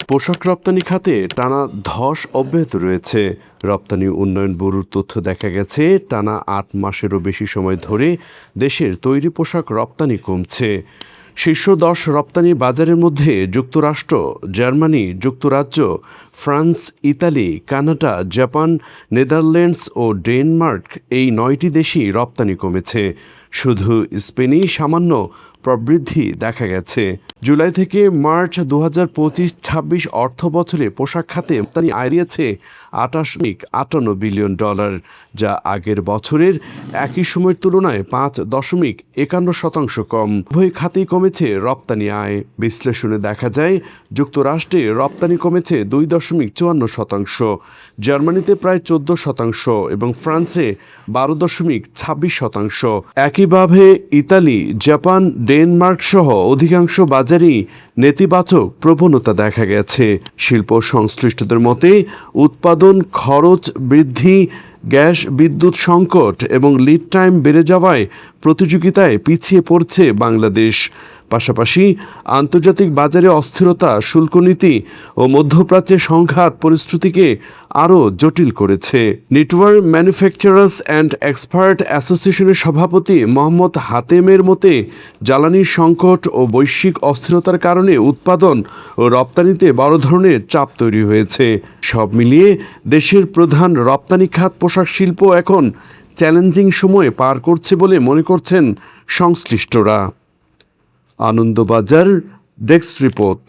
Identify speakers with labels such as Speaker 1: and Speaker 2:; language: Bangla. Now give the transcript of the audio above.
Speaker 1: পোশাক রপ্তানি খাতে টানা ধস অব্যাহত রয়েছে। রপ্তানি উন্নয়ন ব্যুরোর তথ্য দেখা গেছে, টানা ৮ মাসেরও বেশি সময় ধরে দেশের তৈরি পোশাক রপ্তানি কমছে। শীর্ষ ১০ রপ্তানি বাজারের মধ্যে যুক্তরাষ্ট্র, জার্মানি, যুক্তরাজ্য, France, Italy, Canada, Japan, Netherlands ও ডেনমার্ক এই ৯টি দেশই রপ্তানি কমেছে। শুধু স্পেনেই সামান্য প্রবৃদ্ধি দেখা গেছে। জুলাই থেকে মার্চ ২০২৫-২৬ অর্থ বছরে পোশাক খাতে রপ্তানি আয় দিয়েছে $২৮.৫৮ বিলিয়ন, যা আগের বছরের একই সময়ের তুলনায় ৫.৫১% কম। উভয় খাতেই কমেছে রপ্তানি আয়। বিশ্লেষণে দেখা যায়, যুক্তরাষ্ট্রে রপ্তানি কমেছে ২.৫৪%, জার্মানিতে প্রায় ১৪% এবং ফ্রান্সে ১২.২৬%। একইভাবে ইতালি, জাপান, ডেনমার্ক সহ অধিকাংশ বাজারেই নেতিবাচক প্রবণতা দেখা গেছে। শিল্প সংশ্লিষ্টদের মতে, উৎপাদন খরচ বৃদ্ধি, গ্যাস বিদ্যুৎ সংকট এবং লিড টাইম বেড়ে যাওয়ায় প্রতিযোগিতায় পিছিয়ে পড়ছে বাংলাদেশ। পাশাপাশি আন্তর্জাতিক বাজারে অস্থিরতা, শুল্ক নীতি ও মধ্যপ্রাচ্যের সংঘাত পরিস্থিতিকে আরও জটিল করেছে। নেটওয়ার্ক ম্যানুফ্যাকচারার্স অ্যান্ড এক্সপার্ট অ্যাসোসিয়েশনের সভাপতি মোহাম্মদ হাতেমের মতে, জ্বালানির সংকট ও বৈশ্বিক অস্থিরতার কারণে উৎপাদন ও রপ্তানিতে বড় ধরনের চাপ তৈরি হয়েছে। সব মিলিয়ে দেশের প্রধান রপ্তানি খাত পোশাক শিল্প এখন চ্যালেঞ্জিং সময় পার করছে বলে মনে করছেন সংশ্লিষ্টরা। Anandabazar desk report.